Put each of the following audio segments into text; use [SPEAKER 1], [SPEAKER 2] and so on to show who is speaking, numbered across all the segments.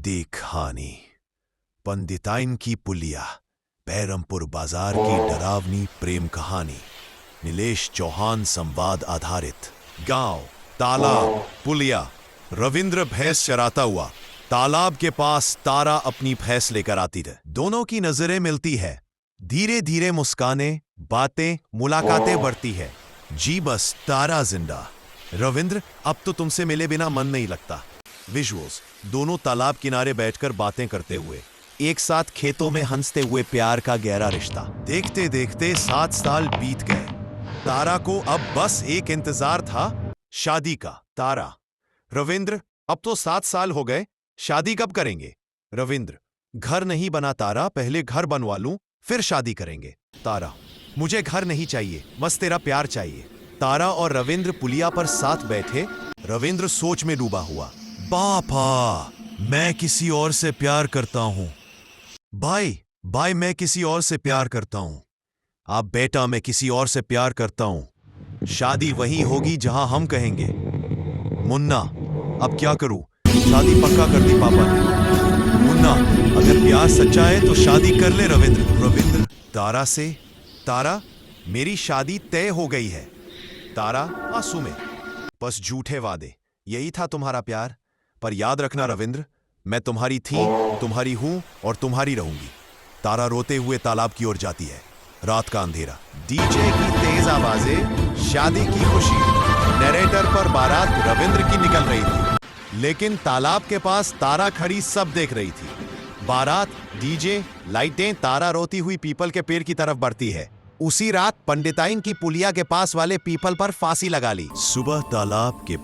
[SPEAKER 1] देखहानी पंडिताइन की पुलिया बैरमपुर बाजार की डरावनी प्रेम कहानी नीलेश चौहान संवाद आधारित। गांव, तालाब, पुलिया। रविंद्र भैंस चराता हुआ तालाब के पास तारा अपनी भैंस लेकर आती है। दोनों की नजरें मिलती है। धीरे धीरे मुस्कानें, बातें, मुलाकातें बढ़ती है। जी बस तारा जिंदा। रविंद्र, अब तो तुमसे मिले बिना मन नहीं लगता। विजुअल्स, दोनों तालाब किनारे बैठकर बातें करते हुए, एक साथ खेतों में हंसते हुए, प्यार का गहरा रिश्ता। देखते देखते 7 साल बीत गए। तारा को अब बस एक इंतजार था, शादी का। तारा: रविंद्र, अब तो 7 साल हो गए, शादी कब करेंगे? रविंद्र: घर नहीं बना तारा, पहले घर बनवा लूं, फिर शादी करेंगे। तारा: मुझे घर नहीं चाहिए, बस तेरा प्यार चाहिए। तारा और रविंद्र पुलिया पर साथ बैठे। रविंद्र सोच में डूबा हुआ। पापा, मैं किसी और से प्यार करता हूं। भाई, मैं किसी और से प्यार करता हूं। आप बेटा, मैं किसी और से प्यार करता हूं। शादी वहीं होगी जहां हम कहेंगे। मुन्ना: अब क्या करूं? शादी पक्का कर दी पापा ने। मुन्ना: अगर प्यार सच्चा है तो शादी कर ले रविंद्र। रविंद्र तारा से: तारा, मेरी शादी तय हो गई है। तारा आंसू में: बस झूठे वादे, यही था तुम्हारा प्यार? पर याद रखना रविंद्र, मैं तुम्हारी थी, तुम्हारी हूं और तुम्हारी रहूंगी। तारा रोते हुए तालाब की ओर जाती है। रात का अंधेरा, डीजे की तेज आवाजें, शादी की खुशी। नरेटर पर बारात रविंद्र की निकल रही थी, लेकिन तालाब के पास तारा खड़ी सब देख रही थी। बारात, डीजे, लाइटें, तारा रोती हुई पीपल के पेड़ की तरफ बढ़ती है। उसी रात पंडिताइन की पुलिया के पास वाले पीपल पर फांसी लगा ली। सुबह तालाब के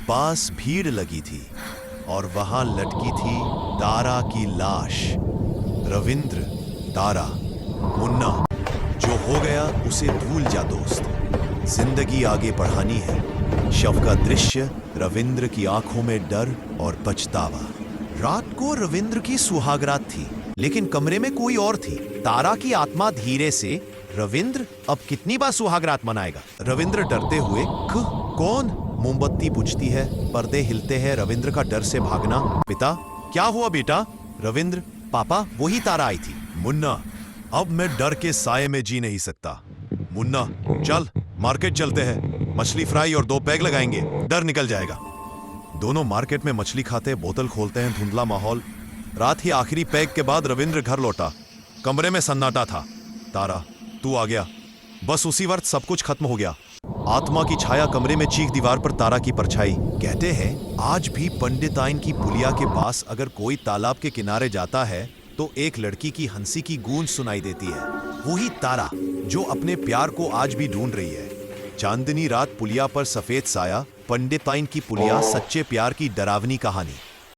[SPEAKER 1] पास भीड़ लगी थी और वहां लटकी थी तारा की लाश। रविंद्र, तारा, मुन्ना, जो हो गया उसे भूल जा दोस्त, जिंदगी आगे बढ़ानी है। शव का दृश्य, रविंद्र की आंखों में डर और पछतावा। रात को रविंद्र की सुहागरात थी, लेकिन कमरे में कोई और थी। तारा की आत्मा धीरे से: रविंद्र, अब कितनी बार सुहागरात मनाएगा? रविंद्र डरते हुए: कौन? मोमबत्ती बुझती है, पर्दे हिलते हैं। रविंद्र का डर से भागना। पिता: क्या हुआ बेटा? रविंद्र: पापा, वही तारा आई थी। मुन्ना: अब मैं डर के साये में जी नहीं सकता। मुन्ना: चल मार्केट चलते हैं, मछली फ्राई और 2 पैग लगाएंगे, डर निकल जाएगा। दोनों मार्केट में मछली खाते, बोतल खोलते हैं। धुंधला माहौल। रात ही आखिरी पैग के बाद रविंद्र घर लौटा। कमरे में सन्नाटा था। तारा: तू आ गया। बस उसी वक्त सब कुछ खत्म हो गया। आत्मा की छाया कमरे में, चीख दीवार पर तारा की परछाई। कहते हैं आज भी पंडिताइन की पुलिया के पास अगर कोई तालाब के किनारे जाता है तो एक लड़की की हंसी की गूंज सुनाई देती है। वही तारा जो अपने प्यार को आज भी ढूंढ रही है। चांदनी रात, पुलिया पर सफेद साया। पंडिताइन की पुलिया, सच्चे प्यार की डरावनी कहानी।